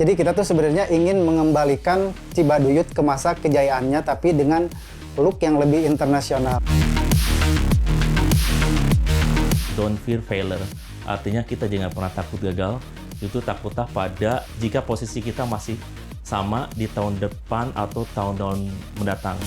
Jadi kita tuh sebenarnya ingin mengembalikan Cibaduyut ke masa kejayaannya, tapi dengan look yang lebih internasional. Don't fear failure. Artinya kita jangan pernah takut gagal. Itu takutlah pada jika posisi kita masih sama di tahun depan atau tahun-tahun mendatang.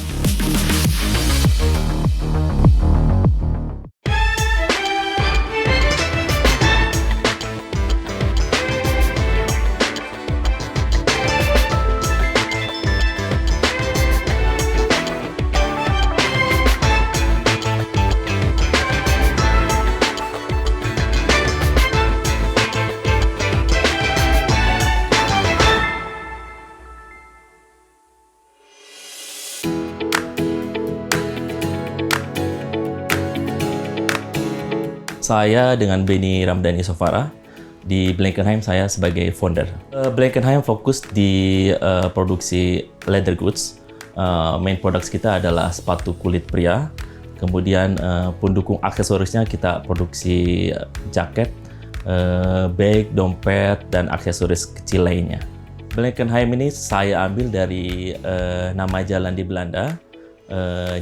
Saya dengan Benny Ramdhani Sofara di Blankenheim, saya sebagai founder. Blankenheim fokus di produksi leather goods. Main products kita adalah sepatu kulit pria. Kemudian pendukung aksesorisnya kita produksi jaket, bag, dompet, dan aksesoris kecil lainnya. Blankenheim ini saya ambil dari nama jalan di Belanda.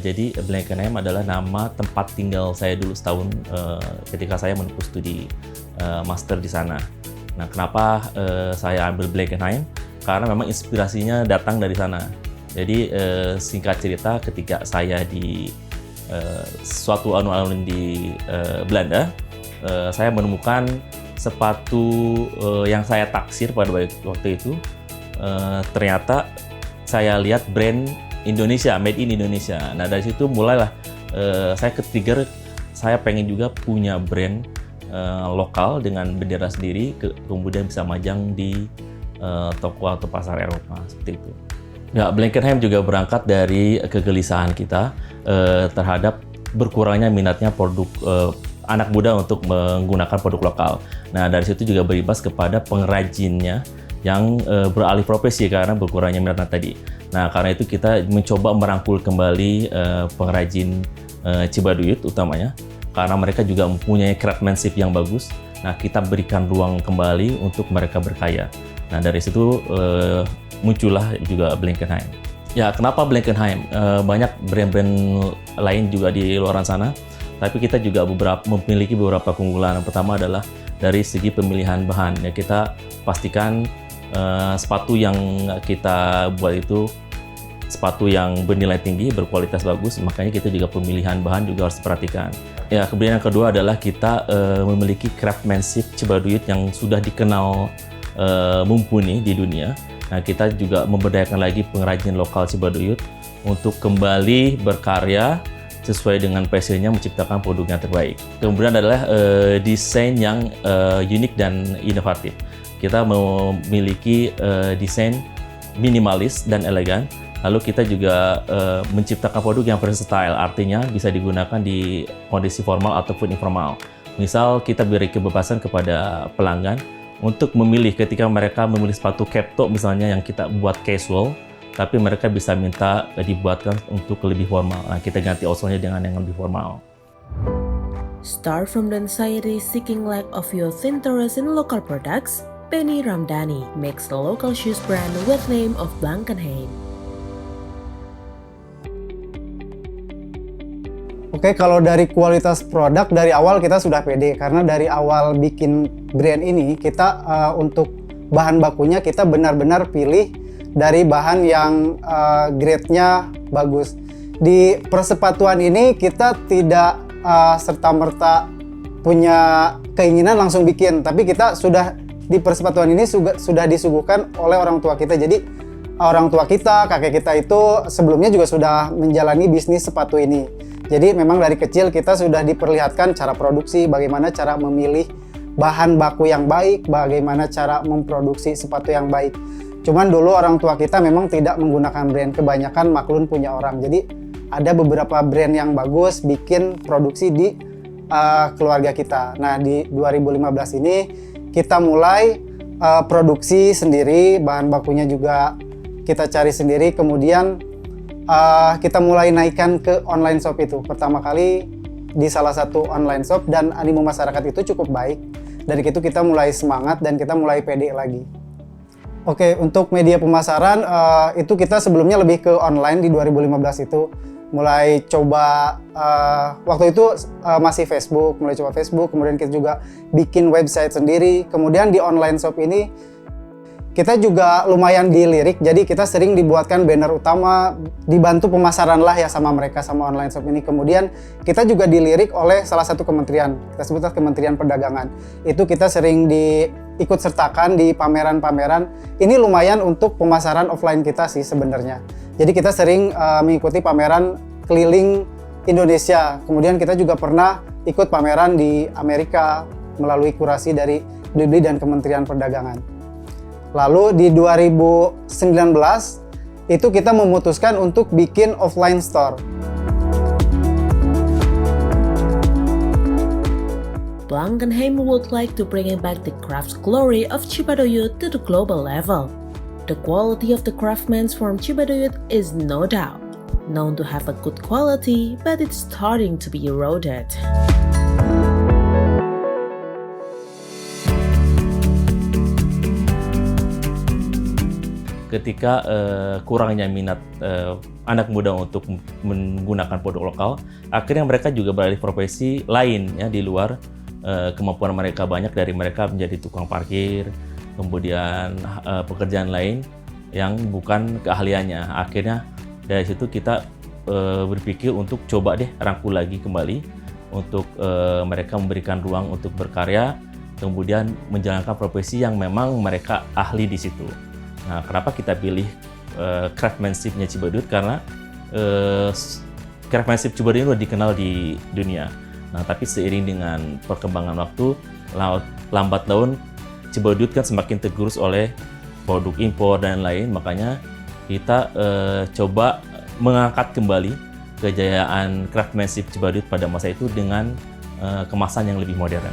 Jadi Blankenheim adalah nama tempat tinggal saya dulu setahun ketika saya menempuh studi master di sana. Nah, kenapa saya ambil Blankenheim? Karena memang inspirasinya datang dari sana. Jadi singkat cerita, ketika saya di suatu alun-alun di Belanda, saya menemukan sepatu yang saya taksir pada waktu itu. Ternyata saya lihat brand Indonesia, made in Indonesia. Nah, dari situ mulailah saya ke-trigger, saya pengen juga punya brand lokal dengan bendera sendiri, kemudian bisa majang di toko atau pasar Eropa, seperti itu. Ya, Blankenheim juga berangkat dari kegelisahan kita terhadap berkurangnya minatnya produk anak muda untuk menggunakan produk lokal. Nah, dari situ juga berimbas kepada pengrajinnya yang beralih profesi karena berkurangnya minat tadi. Nah, karena itu kita mencoba merangkul kembali pengrajin Cibaduyut utamanya, karena mereka juga mempunyai craftsmanship yang bagus. Nah, kita berikan ruang kembali untuk mereka berkarya. Nah, dari situ muncullah juga Blankenheim. Ya, kenapa Blankenheim? Banyak brand-brand lain juga di luar sana, tapi kita juga memiliki beberapa keunggulan. Yang pertama adalah dari segi pemilihan bahan. Ya, kita pastikan sepatu yang kita buat itu sepatu yang bernilai tinggi, berkualitas bagus, makanya kita juga pemilihan bahan juga harus diperhatikan. Ya, kemudian yang kedua adalah kita memiliki craftsmanship Cibaduyut yang sudah dikenal mumpuni di dunia. Nah, kita juga memberdayakan lagi pengrajin lokal Cibaduyut untuk kembali berkarya sesuai dengan passionnya menciptakan produk yang terbaik. Kemudian adalah desain yang unik dan inovatif. Kita memiliki desain minimalis dan elegan. Lalu kita juga menciptakan produk yang versatile, artinya bisa digunakan di kondisi formal ataupun informal. Misal kita beri kebebasan kepada pelanggan untuk memilih ketika mereka memilih sepatu Kepto misalnya yang kita buat casual, tapi mereka bisa minta dibuatkan untuk lebih formal. Nah, kita ganti outsole-nya dengan yang lebih formal. Start from the anxiety seeking lack of your interest in local products. Benny Ramdhani makes a local shoes brand with name of Blankenheim. Oke, kalau dari kualitas produk dari awal kita sudah pede, karena dari awal bikin brand ini kita untuk bahan bakunya kita benar-benar pilih dari bahan yang grade-nya bagus. Di persepatuan ini kita tidak serta-merta punya keinginan langsung bikin, tapi kita sudah di persepatuan ini sudah disuguhkan oleh orang tua kita. Jadi orang tua kita, kakek kita itu sebelumnya juga sudah menjalani bisnis sepatu ini. Jadi memang dari kecil kita sudah diperlihatkan cara produksi, bagaimana cara memilih bahan baku yang baik, bagaimana cara memproduksi sepatu yang baik. Cuman dulu orang tua kita memang tidak menggunakan brand, kebanyakan maklun punya orang. Jadi ada beberapa brand yang bagus bikin produksi di keluarga kita. Nah, di 2015 ini kita mulai produksi sendiri, bahan bakunya juga kita cari sendiri, kemudian kita mulai naikkan ke online shop itu. Pertama kali di salah satu online shop dan animo masyarakat itu cukup baik. Dari itu kita mulai semangat dan kita mulai pede lagi. Oke, untuk media pemasaran itu kita sebelumnya lebih ke online di 2015 itu. Mulai coba waktu itu masih Facebook, mulai coba Facebook, kemudian kita juga bikin website sendiri. Kemudian di online shop ini kita juga lumayan dilirik, jadi kita sering dibuatkan banner utama, dibantu pemasaran lah ya sama mereka, sama online shop ini. Kemudian kita juga dilirik oleh salah satu kementerian, kita sebutlah Kementerian Perdagangan. Itu kita sering ikut sertakan di pameran-pameran. Ini lumayan untuk pemasaran offline kita sih sebenarnya. Jadi kita sering mengikuti pameran keliling Indonesia. Kemudian kita juga pernah ikut pameran di Amerika melalui kurasi dari Blibli dan Kementerian Perdagangan. Lalu di 2019 itu kita memutuskan untuk bikin offline store. Blankenheim would like to bring back the craft's glory of Cibaduyut to the global level. The quality of the craftsmen from Cibaduyut is no doubt known to have a good quality, but it's starting to be eroded. Ketika kurangnya minat anak muda untuk menggunakan produk lokal, akhirnya mereka juga beralih profesi lain ya di luar kemampuan mereka. Banyak dari mereka menjadi tukang parkir, kemudian pekerjaan lain yang bukan keahliannya. Akhirnya dari situ kita berpikir untuk coba deh rangkul lagi kembali untuk mereka memberikan ruang untuk berkarya, kemudian menjalankan profesi yang memang mereka ahli di situ. Nah, kenapa kita pilih craftsmanship-nya Cibaduyut? Karena craftsmanship Cibaduyut sudah dikenal di dunia. Nah, tapi seiring dengan perkembangan waktu, lambat laun Cibaduyut kan semakin tergerus oleh produk impor dan lain. Makanya kita coba mengangkat kembali kejayaan craftsmanship Cibaduyut pada masa itu dengan kemasan yang lebih modern.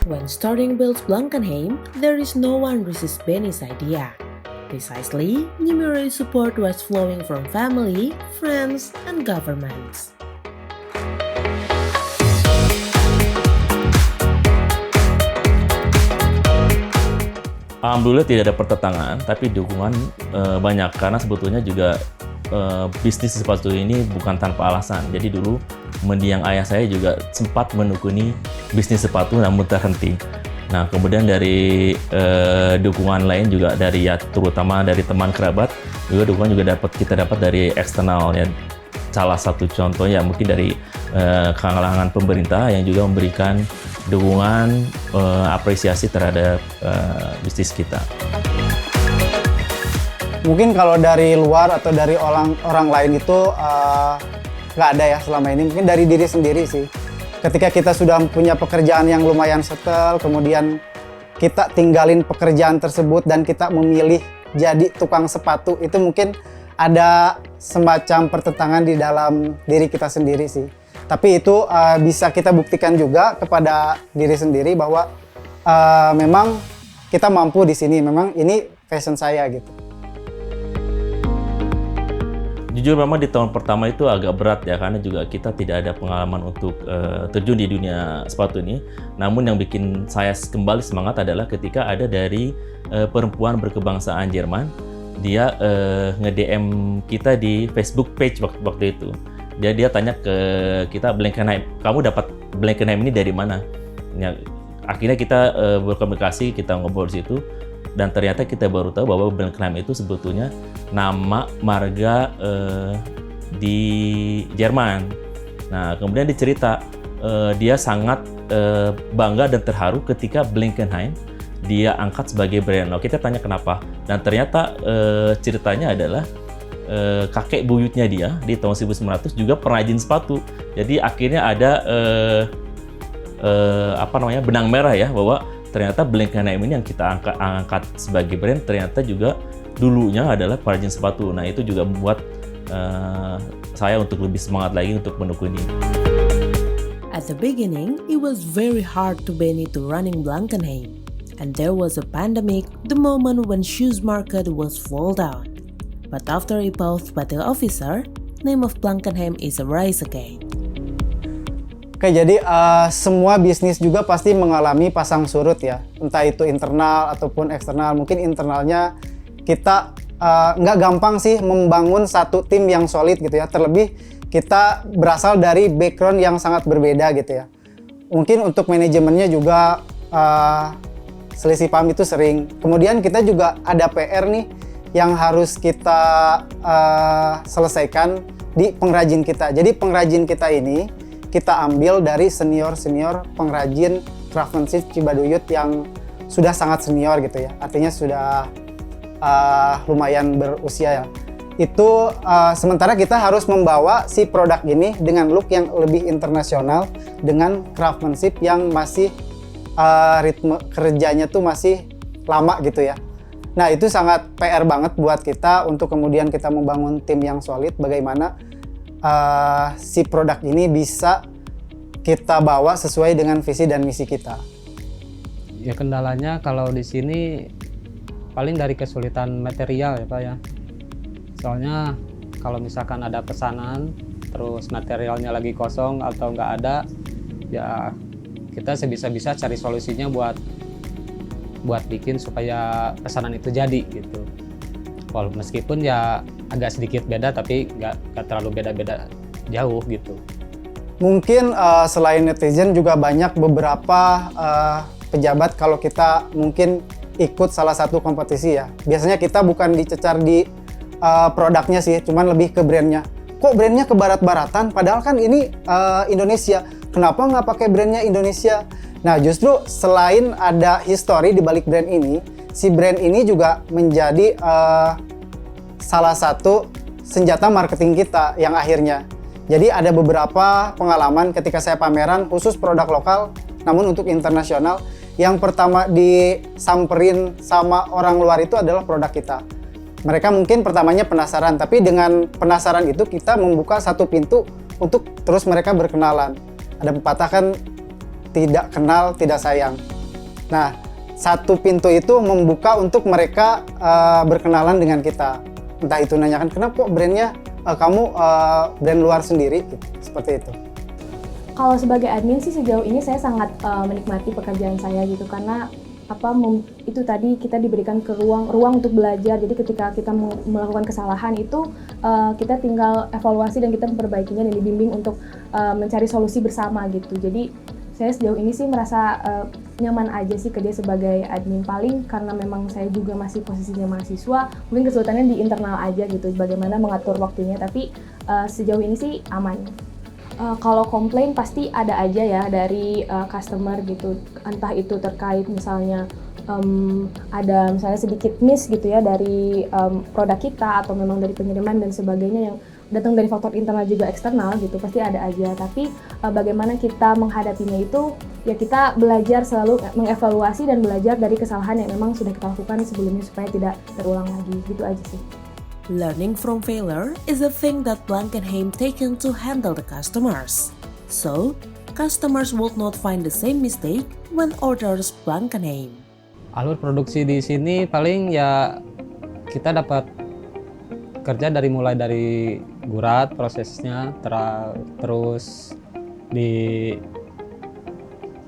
When starting builds Blankenheim, there is no one resist Benny's idea. Precisely, numerous support was flowing from family, friends, and governments. Alhamdulillah tidak ada pertentangan, tapi dukungan banyak karena sebetulnya juga bisnis sepatu ini bukan tanpa alasan. Jadi dulu mendiang ayah saya juga sempat menekuni bisnis sepatu namun terhenti. Nah, kemudian dari dukungan lain juga dari ya terutama dari teman kerabat, juga dukungan juga kita dapat dari eksternal ya. Salah satu contohnya mungkin dari kalangan pemerintah yang juga memberikan dukungan apresiasi terhadap bisnis kita. Mungkin kalau dari luar atau dari orang lain itu nggak ada ya selama ini. Mungkin dari diri sendiri sih. Ketika kita sudah punya pekerjaan yang lumayan settle, kemudian kita tinggalin pekerjaan tersebut dan kita memilih jadi tukang sepatu, itu mungkin ada semacam pertentangan di dalam diri kita sendiri sih. Tapi itu bisa kita buktikan juga kepada diri sendiri bahwa memang kita mampu di sini, memang ini passion saya gitu. Jujur memang di tahun pertama itu agak berat ya, karena juga kita tidak ada pengalaman untuk terjun di dunia sepatu ini. Namun yang bikin saya kembali semangat adalah ketika ada dari perempuan berkebangsaan Jerman, dia nge-DM kita di Facebook page waktu itu. Dia tanya ke kita, Blankenheim, kamu dapat Blankenheim ini dari mana? Ya, akhirnya kita berkomunikasi, kita ngobrol di situ. Dan ternyata kita baru tahu bahwa Blankenheim itu sebetulnya nama marga di Jerman. Nah, kemudian dicerita dia sangat bangga dan terharu ketika Blankenheim dia angkat sebagai brand. Nah, kita tanya kenapa, dan ternyata ceritanya adalah kakek buyutnya dia di tahun 1900 juga pengrajin sepatu. Jadi akhirnya ada benang merah ya, bahwa ternyata Blankenheim ini yang kita angkat sebagai brand ternyata juga dulunya adalah pengrajin sepatu. Nah, itu juga membuat saya untuk lebih semangat lagi untuk menekuni. At the beginning, it was very hard to Benny to running Blankenheim. And there was a pandemic, the moment when shoes market was fall down. But after a pause by the officer, name of Blankenheim is a rise again. Oke, jadi semua bisnis juga pasti mengalami pasang surut ya, entah itu internal ataupun eksternal. Mungkin internalnya kita nggak gampang sih membangun satu tim yang solid gitu ya, terlebih kita berasal dari background yang sangat berbeda gitu ya. Mungkin untuk manajemennya juga selisih paham itu sering. Kemudian kita juga ada PR nih yang harus kita selesaikan di pengrajin kita. Jadi pengrajin kita ini kita ambil dari senior-senior pengrajin craftsmanship Cibaduyut yang sudah sangat senior gitu ya. Artinya sudah lumayan berusia ya. Itu sementara kita harus membawa si produk ini dengan look yang lebih internasional, dengan craftsmanship yang masih ritme kerjanya tuh masih lama gitu ya. Nah, itu sangat PR banget buat kita untuk kemudian kita membangun tim yang solid, bagaimana si produk ini bisa kita bawa sesuai dengan visi dan misi kita. Ya, kendalanya kalau di sini paling dari kesulitan material ya Pak ya. Soalnya kalau misalkan ada pesanan terus materialnya lagi kosong atau nggak ada, ya kita sebisa-bisa cari solusinya buat bikin supaya pesanan itu jadi gitu. Walau meskipun ya agak sedikit beda, tapi nggak terlalu beda-beda jauh gitu. Mungkin selain netizen juga banyak beberapa pejabat kalau kita mungkin ikut salah satu kompetisi ya. Biasanya kita bukan dicecar di produknya sih, cuman lebih ke brandnya. Kok brandnya ke barat-baratan? Padahal kan ini Indonesia. Kenapa nggak pakai brandnya Indonesia? Nah, justru selain ada histori di balik brand ini, si brand ini juga menjadi salah satu senjata marketing kita yang akhirnya. Jadi ada beberapa pengalaman ketika saya pameran khusus produk lokal, namun untuk internasional. Yang pertama disamperin sama orang luar itu adalah produk kita. Mereka mungkin pertamanya penasaran, tapi dengan penasaran itu kita membuka satu pintu untuk terus mereka berkenalan. Ada pepatah kan, tidak kenal tidak sayang. Nah, satu pintu itu membuka untuk mereka berkenalan dengan kita. Entah itu nanyakan kenapa kok brandnya kamu brand luar sendiri, gitu. Seperti itu. Kalau sebagai admin sih sejauh ini saya sangat menikmati pekerjaan saya gitu, karena itu tadi kita diberikan ke ruang untuk belajar. Jadi ketika kita melakukan kesalahan itu kita tinggal evaluasi dan kita memperbaikinya dan dibimbing untuk mencari solusi bersama gitu. Jadi saya sejauh ini sih merasa nyaman aja sih kerja sebagai admin, paling karena memang saya juga masih posisinya mahasiswa, mungkin kesulitannya di internal aja gitu, bagaimana mengatur waktunya, tapi sejauh ini sih aman. Kalau komplain pasti ada aja ya dari customer gitu, entah itu terkait misalnya ada misalnya sedikit miss gitu ya dari produk kita, atau memang dari pengiriman dan sebagainya yang datang dari faktor internal juga eksternal gitu, pasti ada aja. Tapi bagaimana kita menghadapinya itu ya kita belajar, selalu mengevaluasi dan belajar dari kesalahan yang memang sudah kita lakukan sebelumnya supaya tidak terulang lagi, gitu aja sih. Learning from failure is a thing that Blankenheim taken to handle the customers. So, customers would not find the same mistake when orders Blankenheim. Alur produksi di sini paling ya kita dapat kerja mulai dari gurat prosesnya, terus di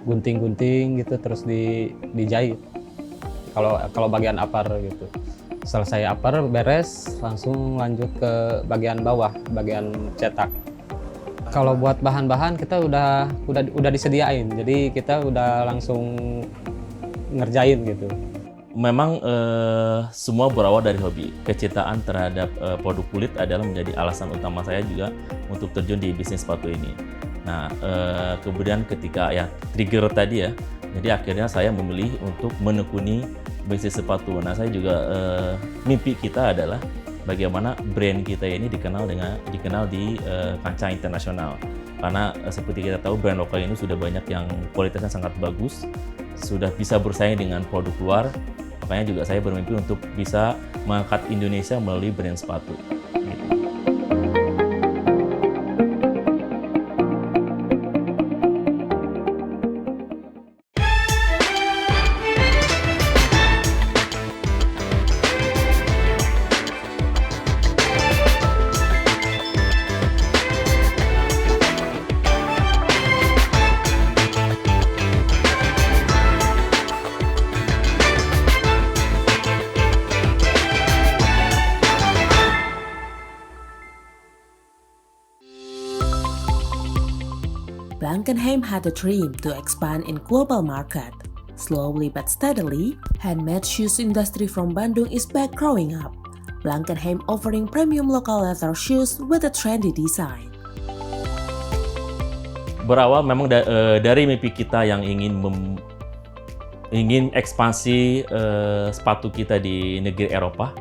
gunting-gunting gitu, terus dijahit. Kalau bagian upper gitu. Selesai upper beres, langsung lanjut ke bagian bawah, bagian cetak. Kalau buat bahan-bahan kita udah disediain, jadi kita udah langsung ngerjain gitu. Memang semua berawal dari hobi. Kecintaan terhadap produk kulit adalah menjadi alasan utama saya juga untuk terjun di bisnis sepatu ini. Nah, kemudian ketika ya trigger tadi ya, Jadi akhirnya saya memilih untuk menekuni bisnis sepatu. Nah, saya juga mimpi kita adalah bagaimana brand kita ini dikenal di kancah internasional. Karena seperti kita tahu brand lokal ini sudah banyak yang kualitasnya sangat bagus, sudah bisa bersaing dengan produk luar. Makanya juga saya bermimpi untuk bisa mengangkat Indonesia melalui brand sepatu. Gitu. Blankenheim had a dream to expand in global market. Slowly but steadily, handmade shoes industry from Bandung is back growing up. Blankenheim offering premium local leather shoes with a trendy design. Berawal memang dari mimpi kita yang ingin ekspansi sepatu kita di negeri Eropa,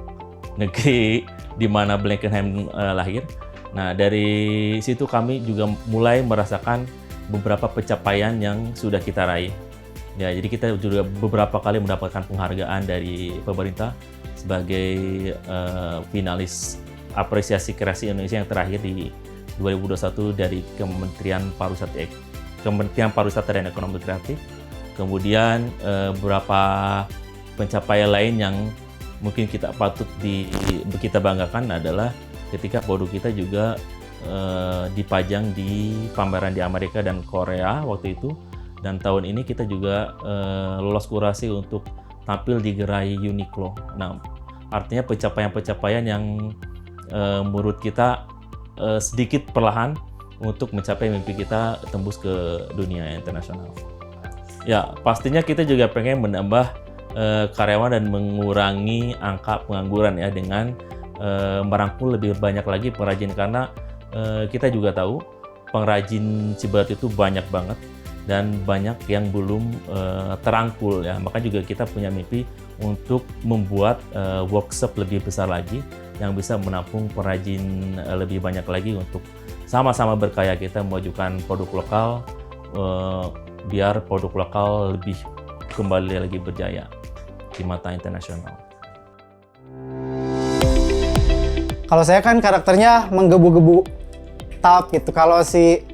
negeri di mana Blankenheim lahir. Nah, dari situ kami juga mulai merasakan beberapa pencapaian yang sudah kita raih. Ya, jadi kita juga beberapa kali mendapatkan penghargaan dari pemerintah sebagai finalis apresiasi kreasi Indonesia yang terakhir di 2021 dari Kementerian Pariwisata dan Ekonomi Kreatif. Kemudian beberapa pencapaian lain yang mungkin kita patut kita banggakan adalah ketika produk kita juga dipajang di pameran di Amerika dan Korea waktu itu, dan tahun ini kita juga lolos kurasi untuk tampil di gerai Uniqlo. Nah, artinya pencapaian-pencapaian yang menurut kita sedikit perlahan untuk mencapai mimpi kita tembus ke dunia internasional. Ya, pastinya kita juga pengen menambah karyawan dan mengurangi angka pengangguran ya dengan merangkul lebih banyak lagi pengrajin, karena kita juga tahu pengrajin Cibadak itu banyak banget dan banyak yang belum terangkul ya. Maka juga kita punya mimpi untuk membuat workshop lebih besar lagi yang bisa menampung pengrajin lebih banyak lagi untuk sama-sama berkarya kita memajukan produk lokal biar produk lokal lebih kembali lagi berjaya di mata internasional. Kalau saya kan karakternya menggebu-gebu tough gitu. Kalau si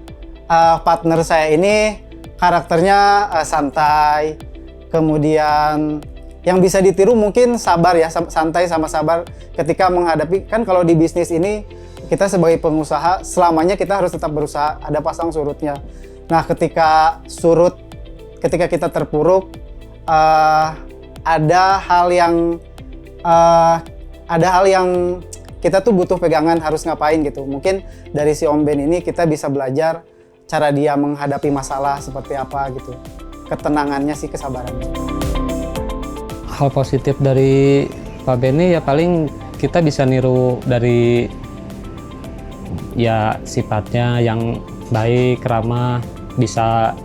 partner saya ini karakternya santai. Kemudian yang bisa ditiru mungkin sabar ya, santai sama sabar ketika menghadapi, kan kalau di bisnis ini kita sebagai pengusaha selamanya kita harus tetap berusaha, ada pasang surutnya. Nah, ketika kita terpuruk, ada hal yang kita tuh butuh pegangan harus ngapain gitu. Mungkin dari si Om Ben ini kita bisa belajar cara dia menghadapi masalah seperti apa gitu. Ketenangannya sih, kesabarannya. Hal positif dari Pak Benny ya paling kita bisa niru dari ya sifatnya yang baik, ramah, bisa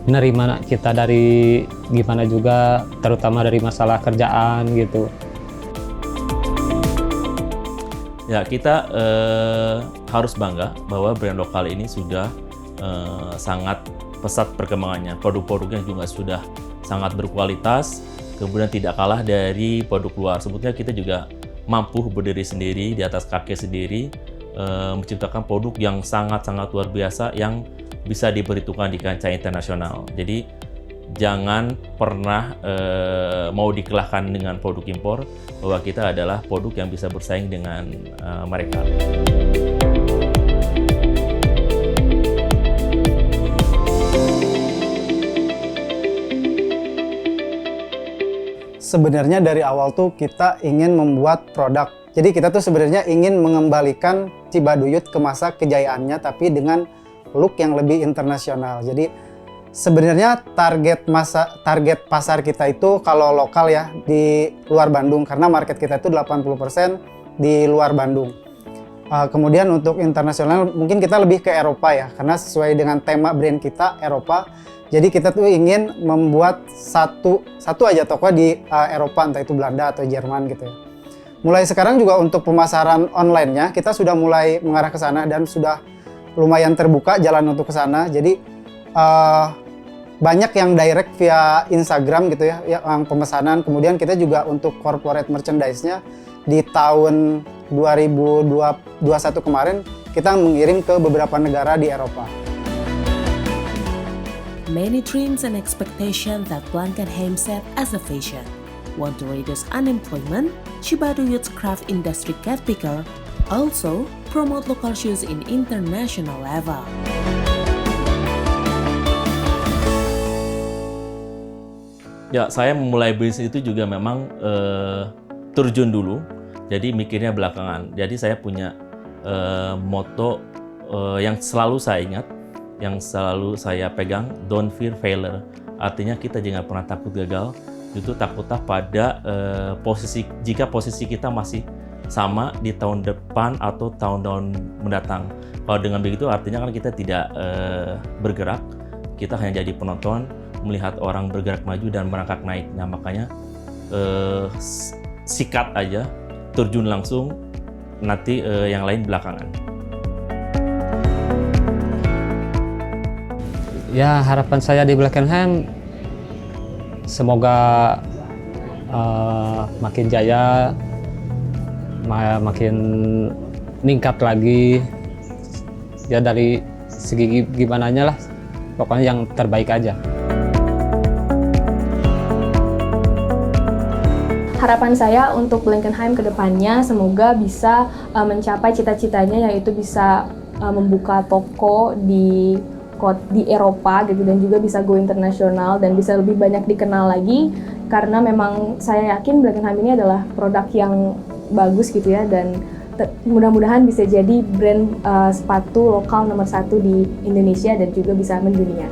menerima kita dari gimana juga, terutama dari masalah kerjaan gitu. Ya, kita harus bangga bahwa brand lokal ini sudah sangat pesat perkembangannya. Produk-produknya juga sudah sangat berkualitas, kemudian tidak kalah dari produk luar. Sebetulnya kita juga mampu berdiri sendiri di atas kaki sendiri, menciptakan produk yang sangat-sangat luar biasa yang bisa diperhitungkan di kancah internasional. Jadi jangan pernah mau dikelahkan dengan produk impor, bahwa kita adalah produk yang bisa bersaing dengan mereka. Sebenarnya dari awal tuh kita ingin membuat produk. Jadi kita tuh sebenarnya ingin mengembalikan Cibaduyut ke masa kejayaannya, tapi dengan look yang lebih internasional. Jadi sebenarnya target pasar kita itu kalau lokal ya di luar Bandung, karena market kita itu 80% di luar Bandung. Kemudian untuk internasional mungkin kita lebih ke Eropa ya, karena sesuai dengan tema brand kita Eropa. Jadi kita tuh ingin membuat satu aja toko di Eropa, entah itu Belanda atau Jerman gitu ya. Mulai sekarang juga untuk pemasaran online-nya kita sudah mulai mengarah ke sana dan sudah lumayan terbuka jalan untuk ke sana. Jadi banyak yang direct via Instagram gitu ya, yang pemesanan. Kemudian kita juga untuk corporate merchandise-nya di tahun 2021 kemarin kita mengirim ke beberapa negara di Eropa. Many dreams and expectations that Blankenheim set as a vision. Want to reduce unemployment? Cibaduyut's craft industry get bigger. Also, promote local shoes in international level. Ya, saya memulai bisnis itu juga memang terjun dulu, jadi mikirnya belakangan. Jadi saya punya moto yang selalu saya ingat, yang selalu saya pegang, don't fear failure. Artinya kita jangan pernah takut gagal, itu takutlah pada jika posisi kita masih sama di tahun depan atau tahun-tahun mendatang. Kalau dengan begitu artinya kan kita tidak bergerak, kita hanya jadi penonton, melihat orang bergerak maju dan merangkak naik. Nah makanya sikat aja, terjun langsung, nanti yang lain belakangan. Ya, harapan saya di Blankenheim semoga makin jaya, makin meningkat lagi. Ya dari segi gimananya lah, pokoknya yang terbaik aja. Harapan saya untuk Blankenheim ke depannya semoga bisa mencapai cita-citanya, yaitu bisa membuka toko di Eropa gitu, dan juga bisa go internasional dan bisa lebih banyak dikenal lagi, karena memang saya yakin Blankenheim ini adalah produk yang bagus gitu ya, dan mudah-mudahan bisa jadi brand sepatu lokal nomor 1 di Indonesia dan juga bisa mendunia.